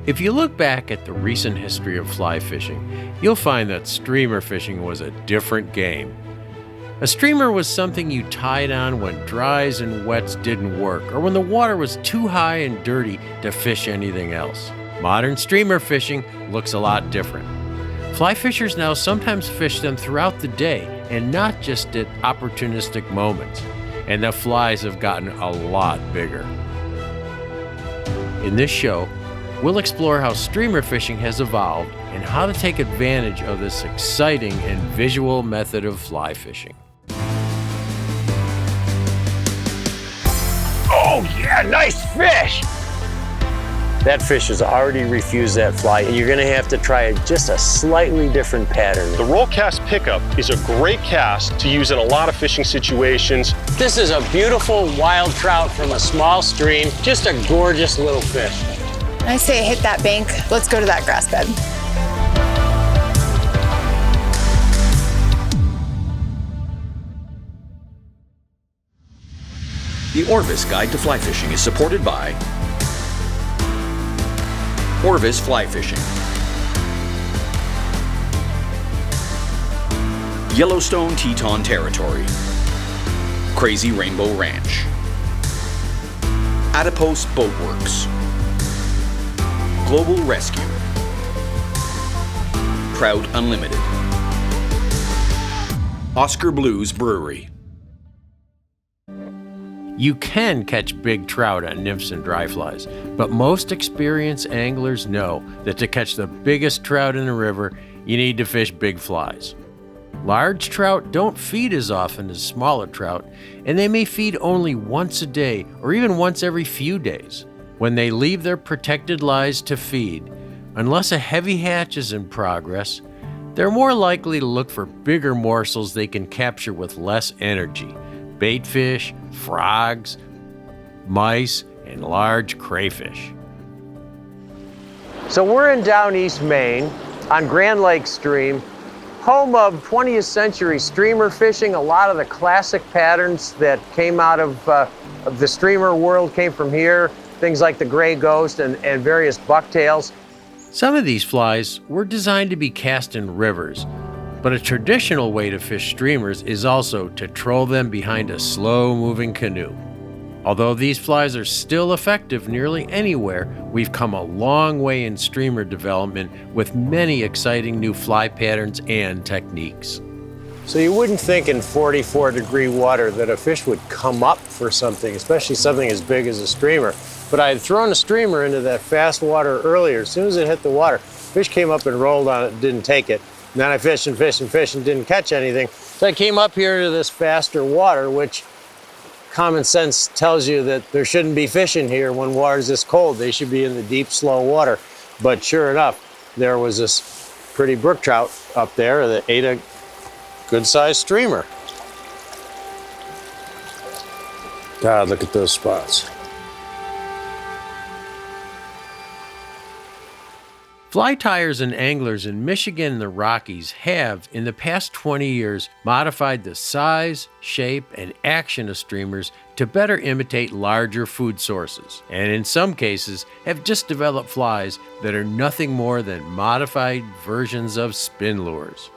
If you look back at the recent history of fly fishing, you'll find that streamer fishing was a different game. A streamer was something you tied on when dries and wets didn't work, or when the water was too high and dirty to fish anything else. Modern streamer fishing looks a lot different. Fly fishers now sometimes fish them throughout the day and not just at opportunistic moments, and the flies have gotten a lot bigger. In this show, we'll explore how streamer fishing has evolved and how to take advantage of this exciting and visual method of fly fishing. Oh yeah, nice fish! That fish has already refused that fly, and you're gonna have to try just a slightly different pattern. The roll cast pickup is a great cast to use in a lot of fishing situations. This is a beautiful wild trout from a small stream, just a gorgeous little fish. I say hit that bank, let's go to that grass bed. The Orvis Guide to Fly Fishing is supported by Orvis Fly Fishing, Yellowstone Teton Territory, Crazy Rainbow Ranch, Adipose Boat Works, Global Rescue, Trout Unlimited, Oscar Blues Brewery. You can catch big trout on nymphs and dry flies, but most experienced anglers know that to catch the biggest trout in the river, you need to fish big flies. Large trout don't feed as often as smaller trout, and they may feed only once a day or even once every few days. When they leave their protected lies to feed, unless a heavy hatch is in progress, they're more likely to look for bigger morsels they can capture with less energy. Baitfish, frogs, mice, and large crayfish. So we're in down East Maine on Grand Lake Stream, home of 20th century streamer fishing. A lot of the classic patterns that came out of the streamer world came from here. Things like the gray ghost and various bucktails. Some of these flies were designed to be cast in rivers, but a traditional way to fish streamers is also to troll them behind a slow-moving canoe. Although these flies are still effective nearly anywhere, we've come a long way in streamer development with many exciting new fly patterns and techniques. So you wouldn't think in 44-degree water that a fish would come up for something, especially something as big as a streamer. But I had thrown a streamer into that fast water earlier. As soon as it hit the water, fish came up and rolled on it and didn't take it. And then I fished and fished and fished and didn't catch anything. So I came up here to this faster water, which common sense tells you that there shouldn't be fish in here when water's this cold. They should be in the deep, slow water. But sure enough, there was this pretty brook trout up there that ate a good-sized streamer. God, look at those spots. Fly tyers and anglers in Michigan and the Rockies have, in the past 20 years, modified the size, shape, and action of streamers to better imitate larger food sources, and in some cases have just developed flies that are nothing more than modified versions of spin lures.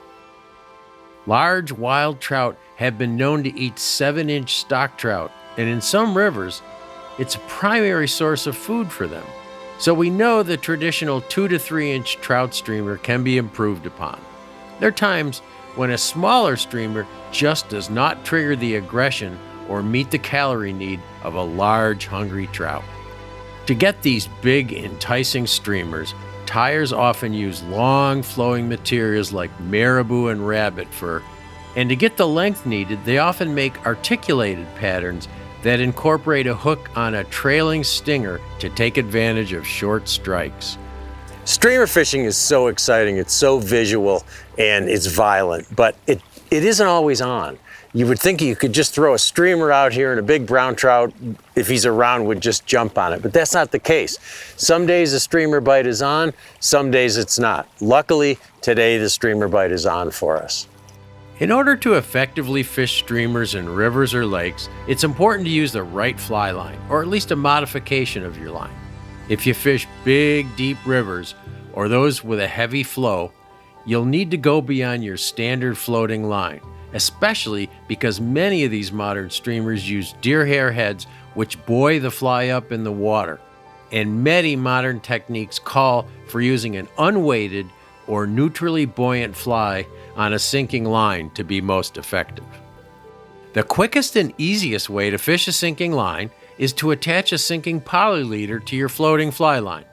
Large wild trout have been known to eat 7-inch stock trout, and in some rivers, it's a primary source of food for them. So we know the traditional 2 to 3 inch trout streamer can be improved upon. There are times when a smaller streamer just does not trigger the aggression or meet the calorie need of a large, hungry trout. To get these big, enticing streamers, tyers often use long, flowing materials like marabou and rabbit fur, and to get the length needed, they often make articulated patterns that incorporate a hook on a trailing stinger to take advantage of short strikes. Streamer fishing is so exciting, it's so visual, and it's violent, but it isn't always on. You would think you could just throw a streamer out here and a big brown trout, if he's around, would just jump on it, but that's not the case. Some days the streamer bite is on, some days it's not. Luckily, today the streamer bite is on for us. In order to effectively fish streamers in rivers or lakes, it's important to use the right fly line, or at least a modification of your line. If you fish big, deep rivers or those with a heavy flow, you'll need to go beyond your standard floating line, especially because many of these modern streamers use deer hair heads which buoy the fly up in the water. And many modern techniques call for using an unweighted or neutrally buoyant fly on a sinking line to be most effective. The quickest and easiest way to fish a sinking line is to attach a sinking poly leader to your floating fly line.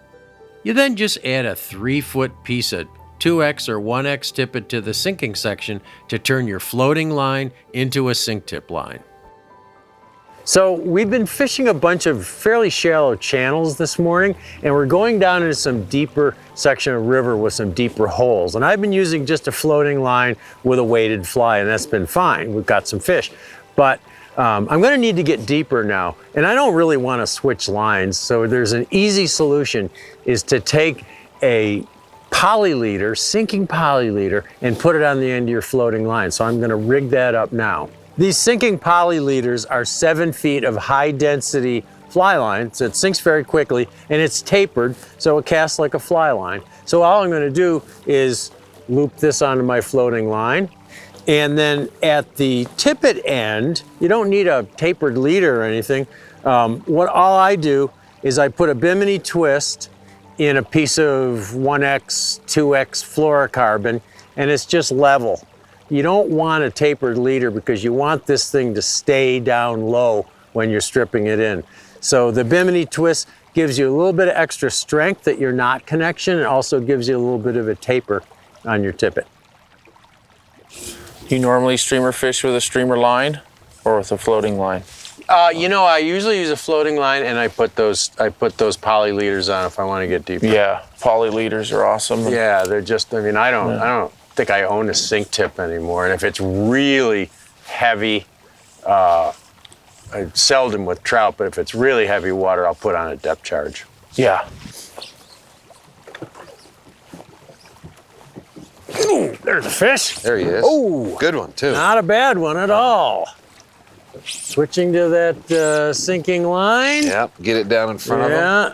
You then just add a 3-foot piece of 2X or 1X tippet to the sinking section to turn your floating line into a sink tip line. So we've been fishing a bunch of fairly shallow channels this morning, and we're going down into some deeper section of river with some deeper holes. And I've been using just a floating line with a weighted fly, and that's been fine. We've got some fish. But I'm gonna need to get deeper now, and I don't really wanna switch lines. So there's an easy solution, is to take a poly leader, sinking poly leader, and put it on the end of your floating line. So I'm gonna rig that up now. These sinking poly leaders are 7 feet of high density fly line, so it sinks very quickly, and it's tapered, so it casts like a fly line. So all I'm gonna do is loop this onto my floating line, and then at the tippet end, you don't need a tapered leader or anything. All I do is I put a bimini twist in a piece of 1X, 2X fluorocarbon, and it's just level. You don't want a tapered leader because you want this thing to stay down low when you're stripping it in. So the bimini twist gives you a little bit of extra strength at your knot connection, and also gives you a little bit of a taper on your tippet. You normally streamer fish with a streamer line or with a floating line? You know, I usually use a floating line, and I put those poly leaders on if I want to get deeper. Yeah, poly leaders are awesome. Yeah, they're just, I mean, I don't think I own a sink tip anymore. And if it's really heavy, I seldom with trout, but if it's really heavy water, I'll put on a depth charge. Yeah. Ooh, there's a fish. There he is. Oh, good one too. Not a bad one at all. Switching to that sinking line. Yep, get it down in front of him.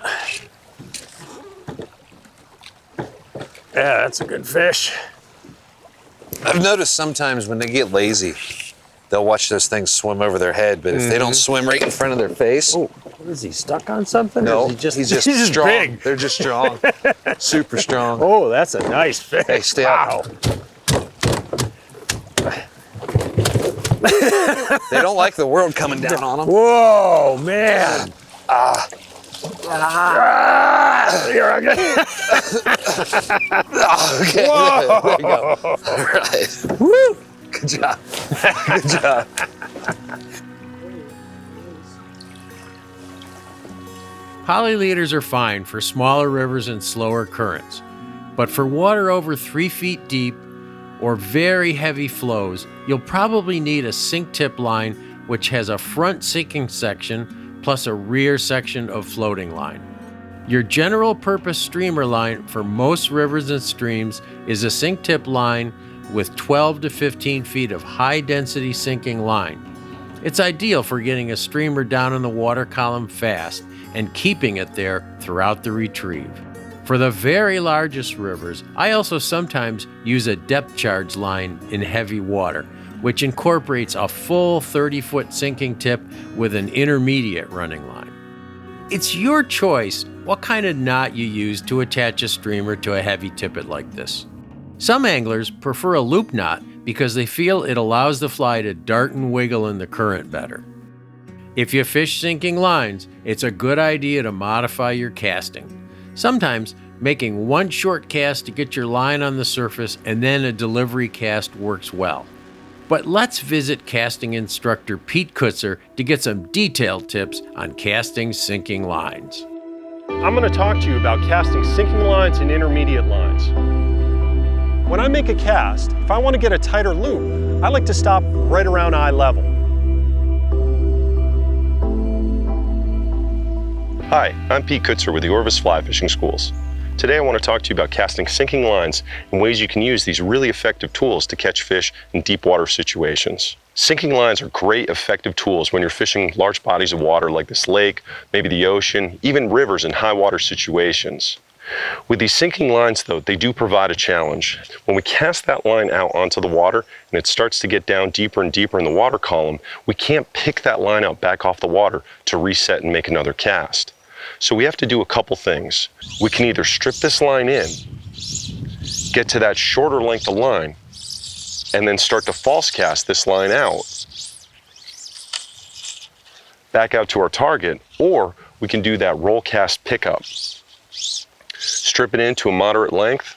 Yeah, that's a good fish. I've noticed sometimes when they get lazy, they'll watch those things swim over their head, but if they don't swim right in front of their face. Oh, what is he, stuck on something? No, Or is he's just strong. Big. They're just strong. Super strong. Oh, that's a nice fish. Hey, stay wow. out. They don't like the world coming down on them. Whoa, man. Here I go. Okay, Whoa. there you go. All right. Woo. Good job. Good job. Poly leaders are fine for smaller rivers and slower currents, but for water over 3 feet deep or very heavy flows, you'll probably need a sink tip line which has a front sinking section plus a rear section of floating line. Your general purpose streamer line for most rivers and streams is a sink tip line with 12 to 15 feet of high density sinking line. It's ideal for getting a streamer down in the water column fast and keeping it there throughout the retrieve. For the very largest rivers, I also sometimes use a depth charge line in heavy water, which incorporates a full 30-foot sinking tip with an intermediate running line. It's your choice what kind of knot you use to attach a streamer to a heavy tippet like this. Some anglers prefer a loop knot because they feel it allows the fly to dart and wiggle in the current better. If you fish sinking lines, it's a good idea to modify your casting. Sometimes making one short cast to get your line on the surface and then a delivery cast works well. But let's visit casting instructor Pete Kutzer to get some detailed tips on casting sinking lines. I'm going to talk to you about casting sinking lines and intermediate lines. When I make a cast, if I want to get a tighter loop, I like to stop right around eye level. Hi, I'm Pete Kutzer with the Orvis Fly Fishing Schools. Today I want to talk to you about casting sinking lines and ways you can use these really effective tools to catch fish in deep water situations. Sinking lines are great, effective tools when you're fishing large bodies of water like this lake, maybe the ocean, even rivers in high water situations. With these sinking lines though, they do provide a challenge. When we cast that line out onto the water and it starts to get down deeper and deeper in the water column, we can't pick that line out back off the water to reset and make another cast. So we have to do a couple things. We can either strip this line in, get to that shorter length of line, and then start to false cast this line out, back out to our target, or we can do that roll cast pickup. Strip it into a moderate length,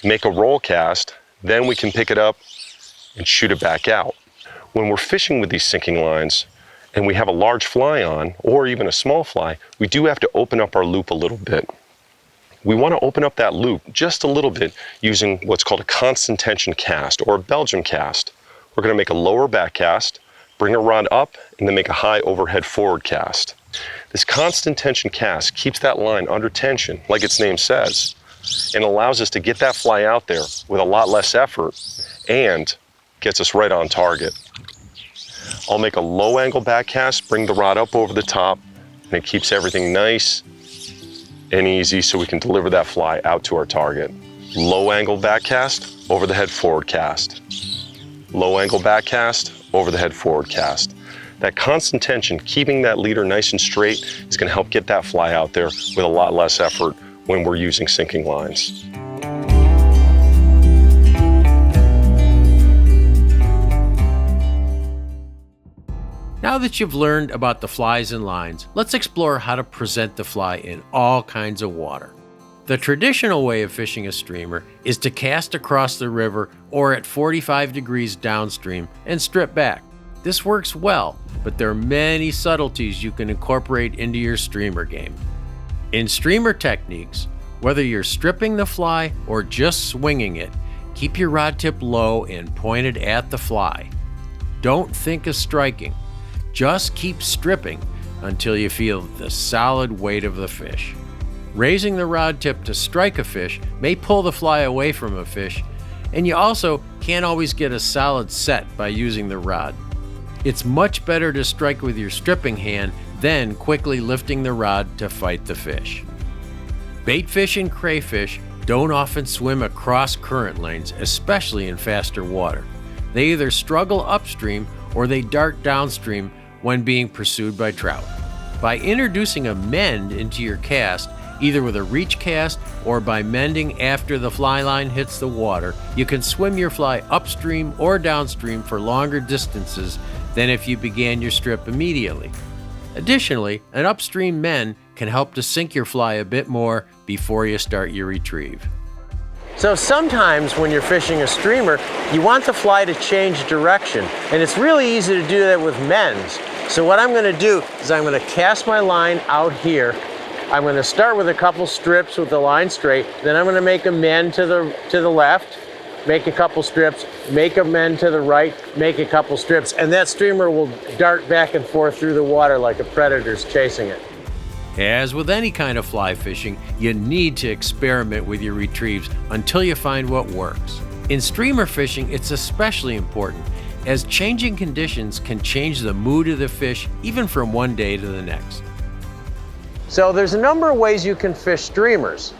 make a roll cast, then we can pick it up and shoot it back out. When we're fishing with these sinking lines and we have a large fly on, or even a small fly, we do have to open up our loop a little bit. We want to open up that loop just a little bit using what's called a constant tension cast or a Belgium cast. We're going to make a lower back cast, bring a rod up, and then make a high overhead forward cast. This constant tension cast keeps that line under tension, like its name says, and allows us to get that fly out there with a lot less effort and gets us right on target. I'll make a low angle back cast, bring the rod up over the top, and it keeps everything nice and easy so we can deliver that fly out to our target. Low angle back cast, over the head forward cast. Low angle back cast, over the head forward cast. That constant tension, keeping that leader nice and straight, is going to help get that fly out there with a lot less effort when we're using sinking lines. Now that you've learned about the flies and lines, let's explore how to present the fly in all kinds of water. The traditional way of fishing a streamer is to cast across the river or at 45 degrees downstream and strip back. This works well, but there are many subtleties you can incorporate into your streamer game. In streamer techniques, whether you're stripping the fly or just swinging it, keep your rod tip low and pointed at the fly. Don't think of striking. Just keep stripping until you feel the solid weight of the fish. Raising the rod tip to strike a fish may pull the fly away from a fish, and you also can't always get a solid set by using the rod. It's much better to strike with your stripping hand than quickly lifting the rod to fight the fish. Baitfish and crayfish don't often swim across current lanes, especially in faster water. They either struggle upstream or they dart downstream when being pursued by trout. By introducing a mend into your cast, either with a reach cast or by mending after the fly line hits the water, you can swim your fly upstream or downstream for longer distances than if you began your strip immediately. Additionally, an upstream mend can help to sink your fly a bit more before you start your retrieve. So sometimes when you're fishing a streamer, you want the fly to change direction, and it's really easy to do that with mends. So what I'm going to do is I'm going to cast my line out here. I'm going to start with a couple strips with the line straight, then I'm going to make a mend to the left, make a couple strips, make a mend to the right, make a couple strips, and that streamer will dart back and forth through the water like a predator's chasing it. As with any kind of fly fishing, you need to experiment with your retrieves until you find what works. In streamer fishing, it's especially important, as changing conditions can change the mood of the fish even from one day to the next. So there's a number of ways you can fish streamers.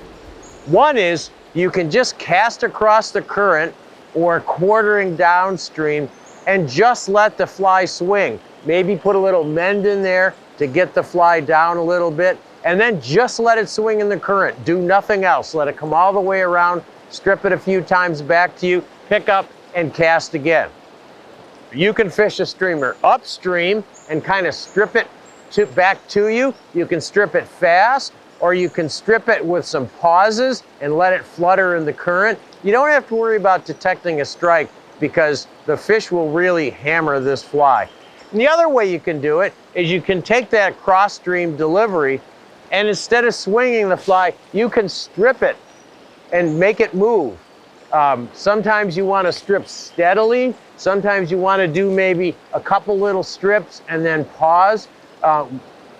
One is you can just cast across the current or quartering downstream and just let the fly swing. Maybe put a little mend in there to get the fly down a little bit, and then just let it swing in the current. Do nothing else. Let it come all the way around, strip it a few times back to you, pick up and cast again. You can fish a streamer upstream and kind of strip it back to you. You can strip it fast, or you can strip it with some pauses and let it flutter in the current. You don't have to worry about detecting a strike because the fish will really hammer this fly. And the other way you can do it is you can take that cross-stream delivery, and instead of swinging the fly, you can strip it and make it move. Sometimes you want to strip steadily. Sometimes you want to do maybe a couple little strips and then pause.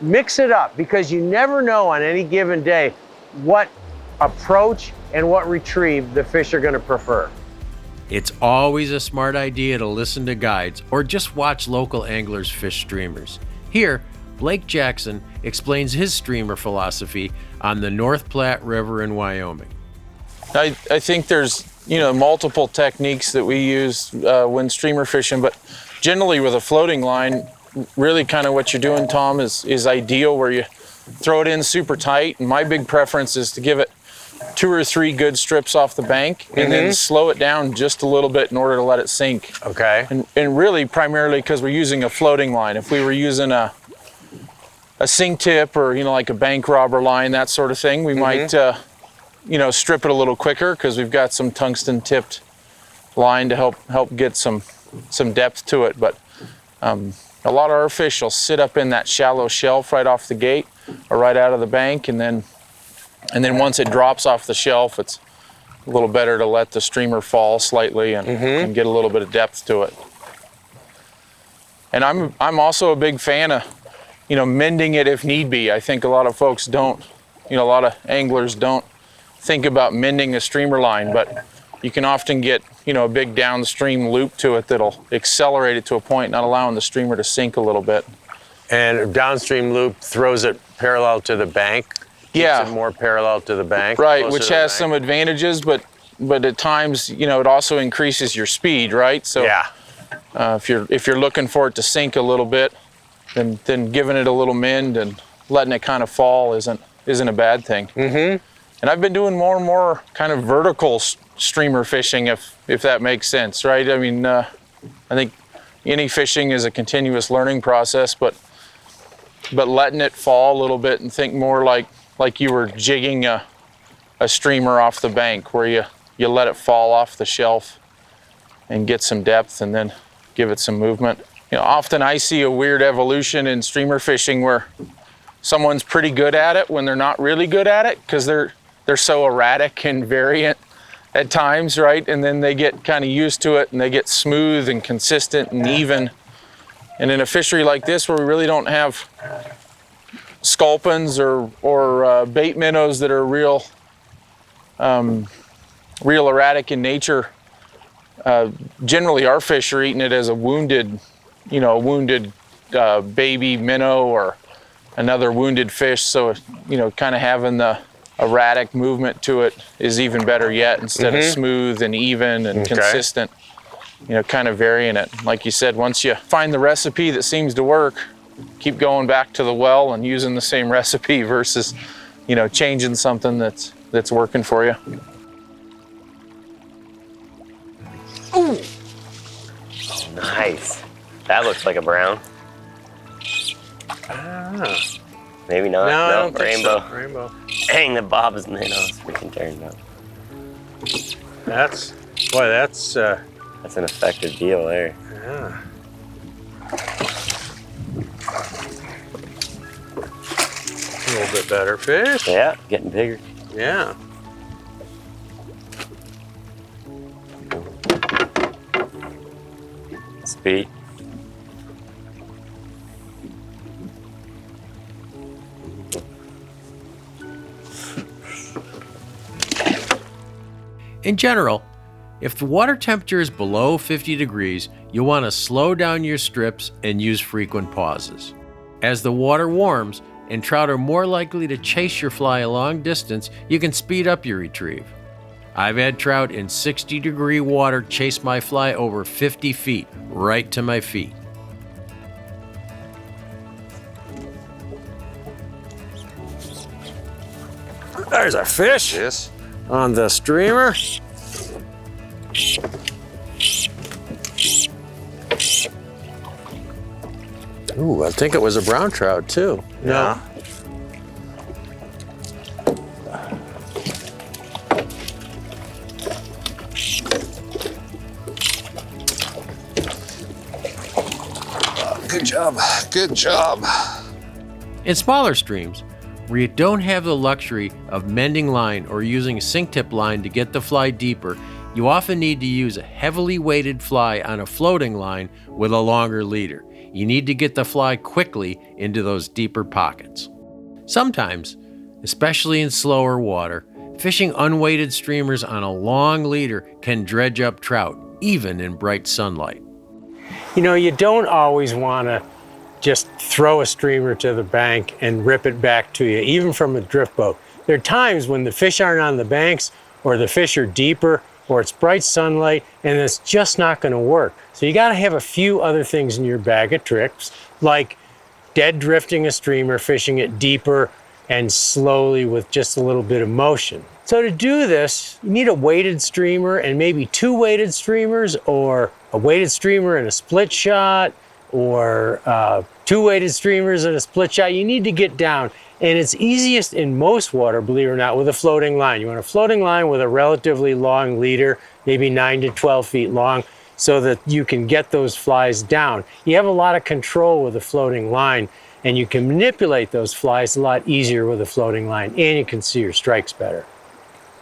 Mix it up, because you never know on any given day what approach and what retrieve the fish are going to prefer. It's always a smart idea to listen to guides or just watch local anglers fish streamers. Here, Blake Jackson explains his streamer philosophy on the North Platte River in Wyoming. I think there's multiple techniques that we use when streamer fishing, but generally with a floating line, really kind of what you're doing, Tom, is ideal, where you throw it in super tight. And my big preference is to give it 2 or 3 good strips off the bank and then slow it down just a little bit in order to let it sink. Okay. And really primarily because we're using a floating line. If we were using a sink tip or like a bank robber line, that sort of thing, we might strip it a little quicker because we've got some tungsten tipped line to help get some depth to it. But a lot of our fish will sit up in that shallow shelf right off the gate or right out of the bank, and then once it drops off the shelf, it's a little better to let the streamer fall slightly and get a little bit of depth to it. And I'm also a big fan of mending it if need be. I think a lot of folks don't, a lot of anglers don't think about mending a streamer line, but you can often get a big downstream loop to it that'll accelerate it to a point, not allowing the streamer to sink a little bit. And a downstream loop throws it parallel to the bank. Yeah. Keeps it more parallel to the bank. Right, which has some advantages, but at times, it also increases your speed, right? So yeah. If you're looking for it to sink a little bit, then giving it a little mend and letting it kind of fall isn't a bad thing. And I've been doing more and more kind of vertical streamer fishing, if that makes sense, right? I mean, I think any fishing is a continuous learning process, but letting it fall a little bit and think more like you were jigging a streamer off the bank, where you let it fall off the shelf and get some depth and then give it some movement. Often I see a weird evolution in streamer fishing where someone's pretty good at it when they're not really good at it, because they're so erratic and variant at times, right? And then they get kind of used to it and they get smooth and consistent and even. And in a fishery like this, where we really don't have sculpins or bait minnows that are real erratic in nature, generally our fish are eating it as a wounded baby minnow or another wounded fish. So kind of having the erratic movement to it is even better yet, instead of smooth and even and consistent, kind of varying it. Like you said, once you find the recipe that seems to work, keep going back to the well and using the same recipe versus, changing something that's working for you. Ooh. Nice. That looks like a brown. Maybe not. No, I don't rainbow. think so. Rainbow. Dang, the bob's minnows freaking turned up. That's an effective deal there. Yeah. A little bit better fish. Yeah, getting bigger. Yeah. Speed. In general, if the water temperature is below 50 degrees, you'll want to slow down your strips and use frequent pauses. As the water warms and trout are more likely to chase your fly a long distance, you can speed up your retrieve. I've had trout in 60-degree water chase my fly over 50 feet, right to my feet. There's a fish. Yes. On the streamer. Ooh, I think it was a brown trout too. Yeah. Good job. Good job. In smaller streams, where you don't have the luxury of mending line or using a sink tip line to get the fly deeper, you often need to use a heavily weighted fly on a floating line with a longer leader. You need to get the fly quickly into those deeper pockets. Sometimes, especially in slower water, fishing unweighted streamers on a long leader can dredge up trout, even in bright sunlight. You know, you don't always want to just throw a streamer to the bank and rip it back to you, even from a drift boat. There are times when the fish aren't on the banks, or the fish are deeper, or it's bright sunlight, and it's just not going to work. So you got to have a few other things in your bag of tricks, like dead drifting a streamer, fishing it deeper and slowly with just a little bit of motion. So to do this, you need a weighted streamer and maybe 2 weighted streamers, or a weighted streamer and a split shot, or 2 weighted streamers and a split shot. You need to get down. And it's easiest in most water, believe it or not, with a floating line. You want a floating line with a relatively long leader, maybe 9 to 12 feet long, so that you can get those flies down. You have a lot of control with a floating line, and you can manipulate those flies a lot easier with a floating line, and you can see your strikes better.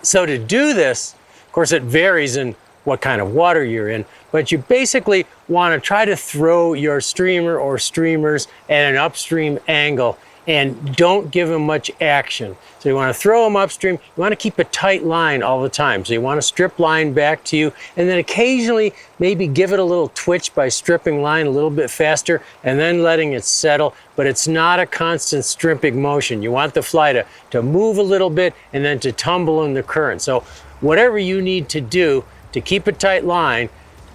So to do this, of course, it varies in what kind of water you're in, but you basically want to try to throw your streamer or streamers at an upstream angle, and don't give them much action. So you want to throw them upstream. You want to keep a tight line all the time. So you want to strip line back to you, and then occasionally maybe give it a little twitch by stripping line a little bit faster and then letting it settle, but it's not a constant stripping motion. You want the fly to move a little bit and then to tumble in the current. So whatever you need to do to keep a tight line,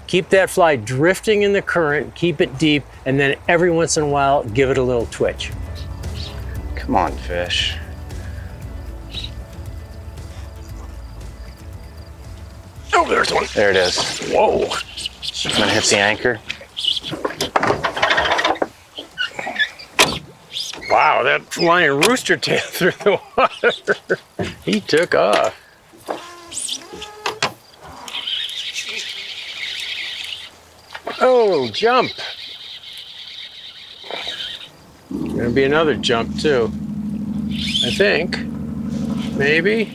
keep that fly drifting in the current, keep it deep, and then every once in a while, give it a little twitch. Come on, fish. Oh, there's one. There it is. Whoa. I'm gonna hit the anchor. Wow, that flying rooster tail through the water. He took off. Oh, jump. Gonna be another jump too, I think. Maybe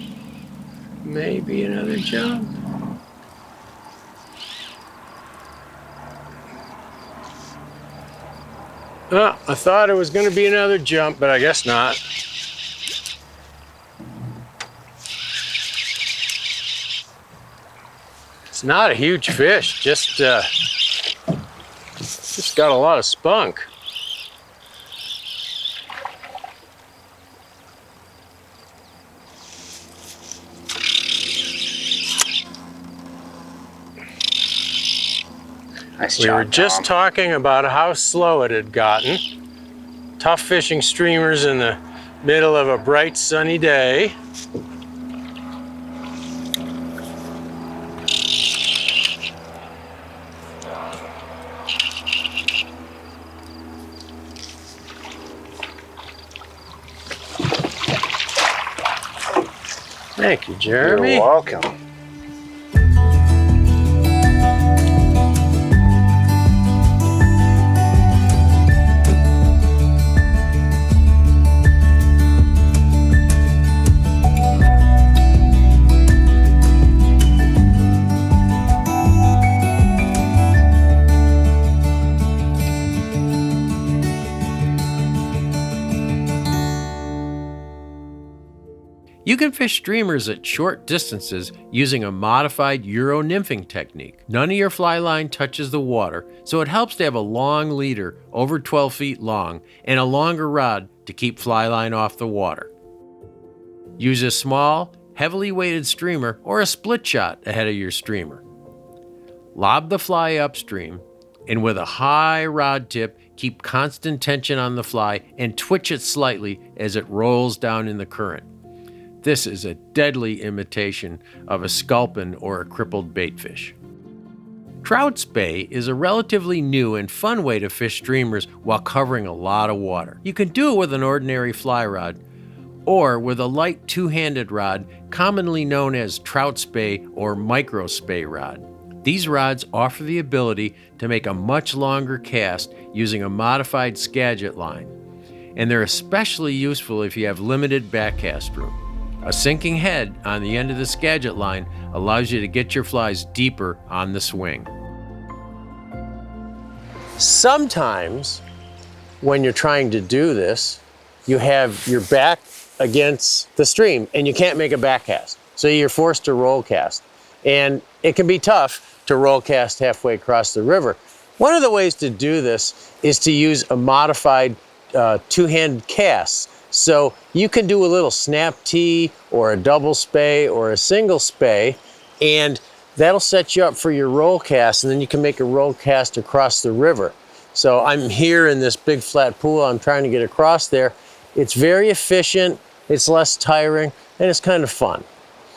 another jump. Oh, I thought it was gonna be another jump, but I guess not. It's not a huge fish, just got a lot of spunk. Nice We job, were just Tom. talking about how slow it had gotten. Tough fishing streamers in the middle of a bright sunny day. Thank you, Jeremy. You're welcome. You can fish streamers at short distances using a modified Euro nymphing technique. None of your fly line touches the water, so it helps to have a long leader over 12 feet long and a longer rod to keep fly line off the water. Use a small, heavily weighted streamer or a split shot ahead of your streamer. Lob the fly upstream, and with a high rod tip, keep constant tension on the fly and twitch it slightly as it rolls down in the current. This is a deadly imitation of a sculpin or a crippled baitfish. Trout spey is a relatively new and fun way to fish streamers while covering a lot of water. You can do it with an ordinary fly rod or with a light two-handed rod commonly known as trout spey or micro-spey rod. These rods offer the ability to make a much longer cast using a modified Skagit line, and they're especially useful if you have limited backcast room. A sinking head on the end of the Skagit line allows you to get your flies deeper on the swing. Sometimes when you're trying to do this, you have your back against the stream and you can't make a back cast. So you're forced to roll cast. And it can be tough to roll cast halfway across the river. One of the ways to do this is to use a modified two-handed cast. So you can do a little snap tee or a double spey or a single spey, and that'll set you up for your roll cast, and then you can make a roll cast across the river. So I'm here in this big flat pool, I'm trying to get across there. It's very efficient, it's less tiring, and it's kind of fun.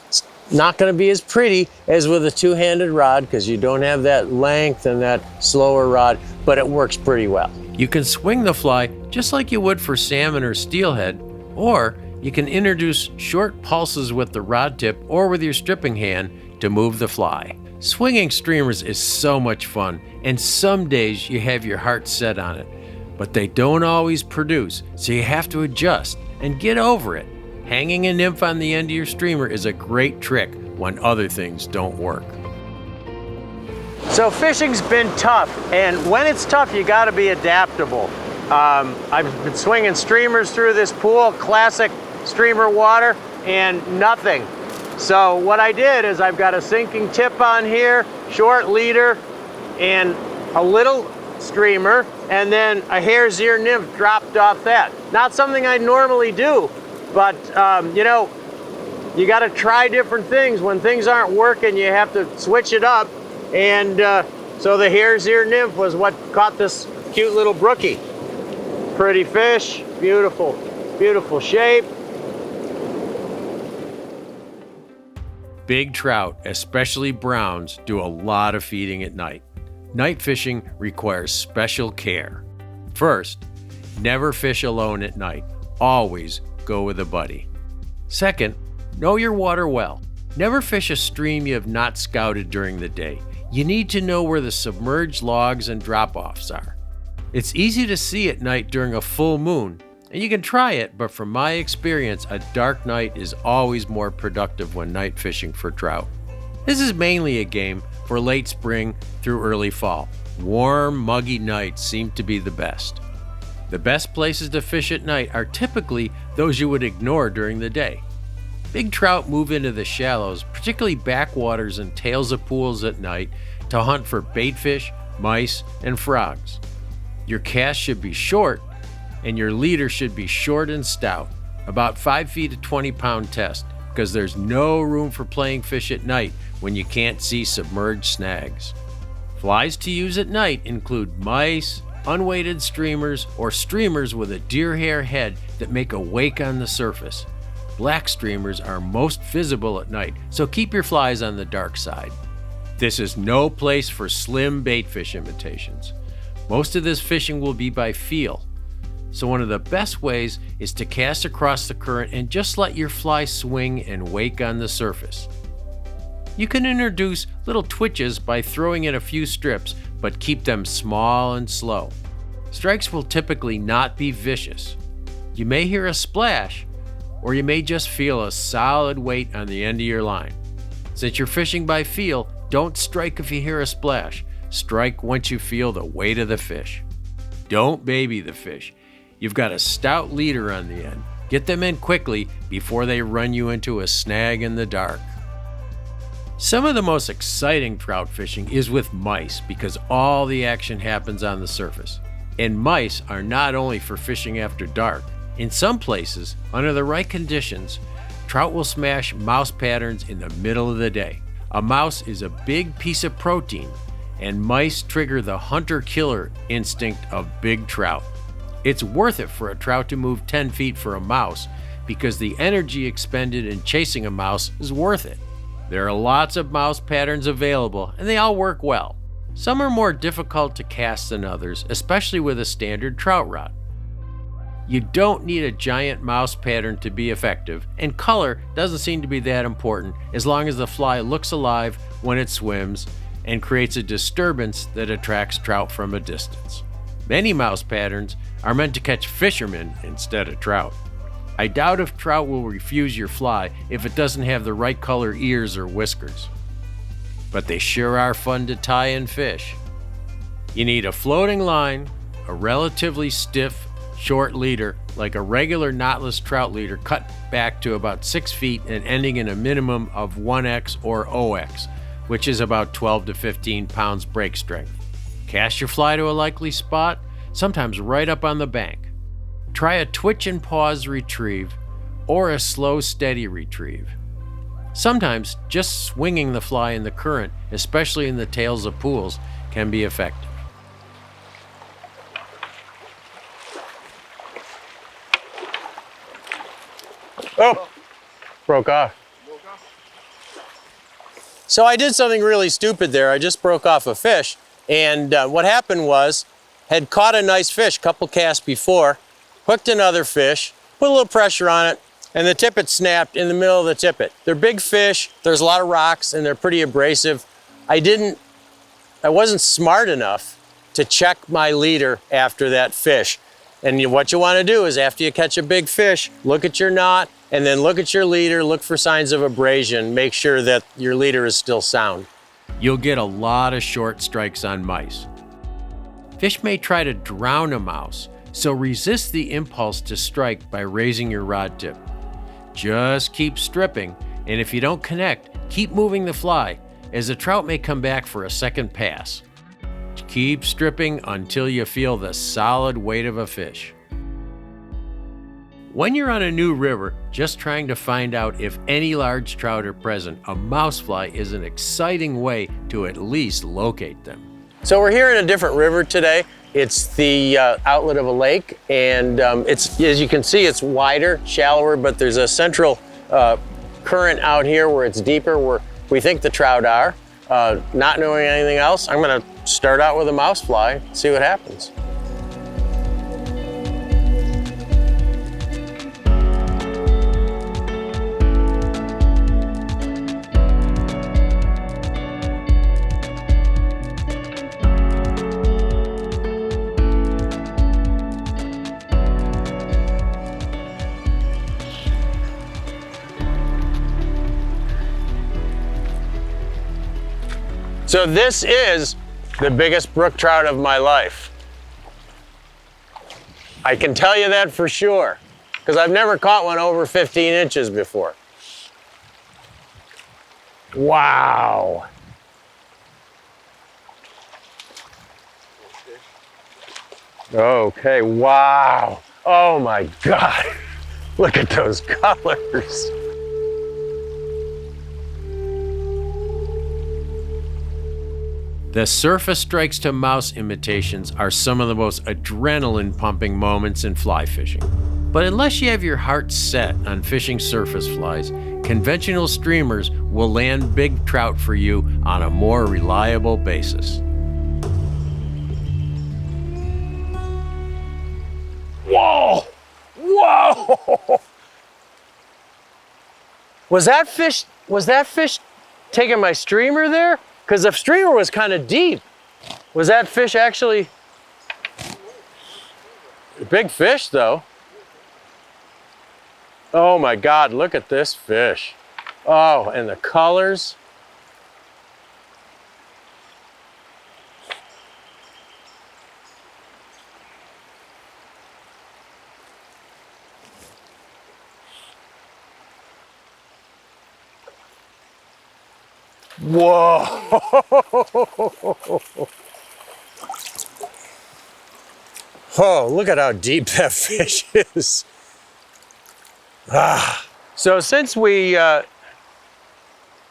It's not going to be as pretty as with a two-handed rod because you don't have that length and that slower rod, but it works pretty well. You can swing the fly just like you would for salmon or steelhead, or you can introduce short pulses with the rod tip or with your stripping hand to move the fly. Swinging streamers is so much fun, and some days you have your heart set on it, but they don't always produce, so you have to adjust and get over it. Hanging a nymph on the end of your streamer is a great trick when other things don't work. So fishing's been tough, and when it's tough, you gotta be adaptable. I've been swinging streamers through this pool, classic streamer water, and nothing. So what I did is I've got a sinking tip on here, short leader, and a little streamer, and then a hare's ear nymph dropped off that. Not something I normally do, but you know, you gotta try different things. When things aren't working, you have to switch it up. And so the hare's ear nymph was what caught this cute little brookie. Pretty fish, beautiful, beautiful shape. Big trout, especially browns, do a lot of feeding at night. Night fishing requires special care. First, never fish alone at night. Always go with a buddy. Second, know your water well. Never fish a stream you have not scouted during the day. You need to know where the submerged logs and drop-offs are. It's easy to see at night during a full moon, and you can try it, but from my experience, a dark night is always more productive when night fishing for trout. This is mainly a game for late spring through early fall. Warm, muggy nights seem to be the best. The best places to fish at night are typically those you would ignore during the day. Big trout move into the shallows, particularly backwaters and tails of pools at night, to hunt for baitfish, mice, and frogs. Your cast should be short, and your leader should be short and stout, about 5 feet at 20-pound test, because there's no room for playing fish at night when you can't see submerged snags. Flies to use at night include mice, unweighted streamers, or streamers with a deer hair head that make a wake on the surface. Black streamers are most visible at night, so keep your flies on the dark side. This is no place for slim baitfish imitations. Most of this fishing will be by feel, so one of the best ways is to cast across the current and just let your fly swing and wake on the surface. You can introduce little twitches by throwing in a few strips, but keep them small and slow. Strikes will typically not be vicious. You may hear a splash, or you may just feel a solid weight on the end of your line. Since you're fishing by feel, don't strike if you hear a splash. Strike once you feel the weight of the fish. Don't baby the fish. You've got a stout leader on the end. Get them in quickly before they run you into a snag in the dark. Some of the most exciting trout fishing is with mice because all the action happens on the surface. And mice are not only for fishing after dark. In some places, under the right conditions, trout will smash mouse patterns in the middle of the day. A mouse is a big piece of protein, and mice trigger the hunter-killer instinct of big trout. It's worth it for a trout to move 10 feet for a mouse because the energy expended in chasing a mouse is worth it. There are lots of mouse patterns available, and they all work well. Some are more difficult to cast than others, especially with a standard trout rod. You don't need a giant mouse pattern to be effective, and color doesn't seem to be that important as long as the fly looks alive when it swims and creates a disturbance that attracts trout from a distance. Many mouse patterns are meant to catch fishermen instead of trout. I doubt if trout will refuse your fly if it doesn't have the right color ears or whiskers. But they sure are fun to tie and fish. You need a floating line, a relatively stiff, short leader, like a regular knotless trout leader, cut back to about 6 feet and ending in a minimum of 1X or OX, which is about 12 to 15 pounds break strength. Cast your fly to a likely spot, sometimes right up on the bank. Try a twitch and pause retrieve or a slow, steady retrieve. Sometimes just swinging the fly in the current, especially in the tails of pools, can be effective. Oh, broke off. So I did something really stupid there. I just broke off a fish. And what happened was, had caught a nice fish a couple casts before, hooked another fish, put a little pressure on it, and the tippet snapped in the middle of the tippet. They're big fish, there's a lot of rocks, and they're pretty abrasive. I wasn't smart enough to check my leader after that fish. And what you want to do is after you catch a big fish, look at your knot, and then look at your leader, look for signs of abrasion, make sure that your leader is still sound. You'll get a lot of short strikes on mice. Fish may try to drown a mouse, so resist the impulse to strike by raising your rod tip. Just keep stripping, and if you don't connect, keep moving the fly, as the trout may come back for a second pass. Keep stripping until you feel the solid weight of a fish. When you're on a new river, just trying to find out if any large trout are present, a mousefly is an exciting way to at least locate them. So we're here in a different river today. It's the outlet of a lake, and it's, as you can see, it's wider, shallower, but there's a central current out here where it's deeper, where we think the trout are. Not knowing anything else, I'm gonna start out with a mousefly, see what happens. So this is the biggest brook trout of my life. I can tell you that for sure, because I've never caught one over 15 inches before. Wow. Okay, wow. Oh my God. Look at those colors. The surface strikes to mouse imitations are some of the most adrenaline-pumping moments in fly fishing. But unless you have your heart set on fishing surface flies, conventional streamers will land big trout for you on a more reliable basis. Whoa! Whoa! Was that fish taking my streamer there? Because the streamer was kind of deep. Was that fish actually a big fish though? Oh my God, look at this fish. Oh, and the colors. Whoa! Oh, look at how deep that fish is. Ah. So since the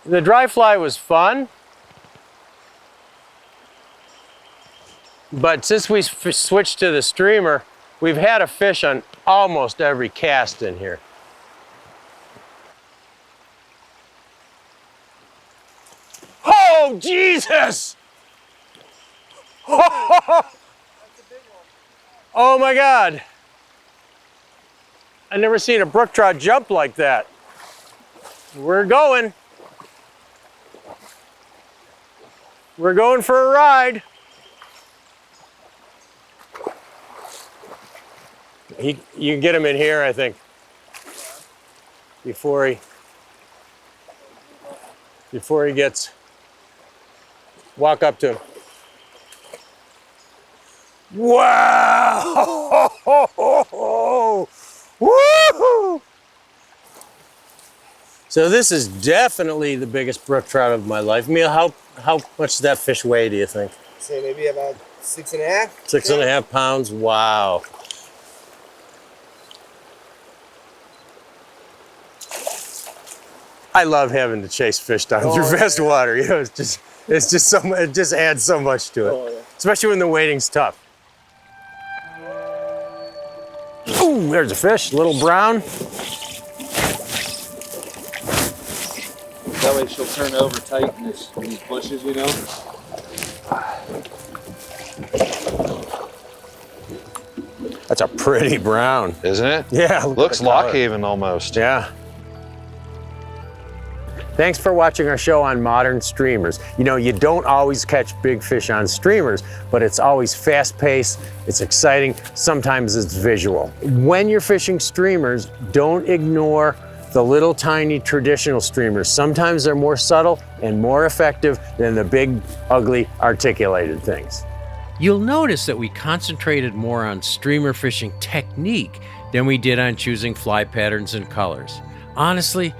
dry fly was fun, but since we switched to the streamer, we've had a fish on almost every cast in here. Oh, Jesus! Oh my God. I've never seen a brook trout jump like that. We're going. We're going for a ride. You can get him in here, I think, before he gets, walk up to him. Wow! Woo-hoo! So this is definitely the biggest brook trout of my life. Emil, how much does that fish weigh, do you think? Say maybe about 6.5. 6.5 pounds, wow. I love having to chase fish down through fast water. You know, it just adds so much to it, especially when the wading's tough. Ooh, there's a fish, little brown. That way she'll turn over tight in these bushes, you know. That's a pretty brown. Isn't it? Yeah. Looks Lockhaven almost. Yeah. Thanks for watching our show on modern streamers. You know, you don't always catch big fish on streamers, but it's always fast-paced, it's exciting, sometimes it's visual. When you're fishing streamers, don't ignore the little tiny traditional streamers. Sometimes they're more subtle and more effective than the big, ugly, articulated things. You'll notice that we concentrated more on streamer fishing technique than we did on choosing fly patterns and colors. Honestly,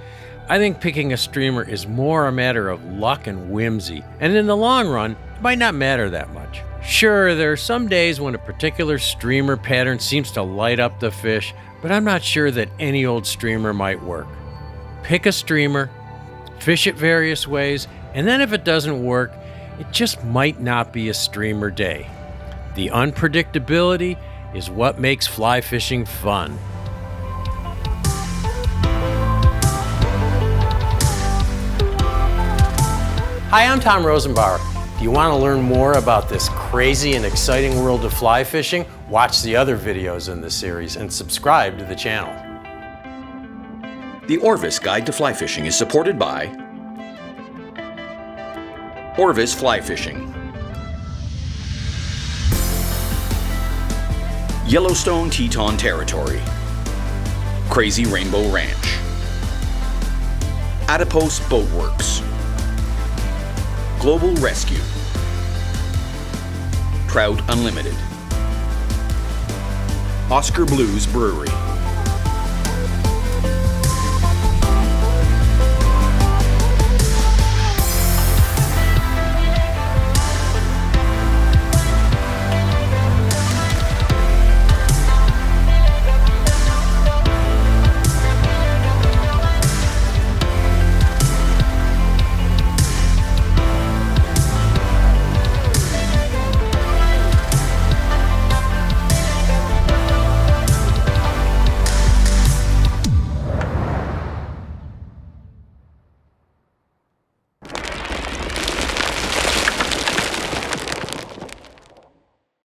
I think picking a streamer is more a matter of luck and whimsy, and in the long run, it might not matter that much. Sure, there are some days when a particular streamer pattern seems to light up the fish, but I'm not sure that any old streamer might work. Pick a streamer, fish it various ways, and then if it doesn't work, it just might not be a streamer day. The unpredictability is what makes fly fishing fun. Hi, I'm Tom Rosenbauer. If you want to learn more about this crazy and exciting world of fly fishing, watch the other videos in the series and subscribe to the channel. The Orvis Guide to Fly Fishing is supported by Orvis Fly Fishing, Yellowstone Teton Territory, Crazy Rainbow Ranch, Adipose Boat Works, Global Rescue, Trout Unlimited, Oscar Blues Brewery.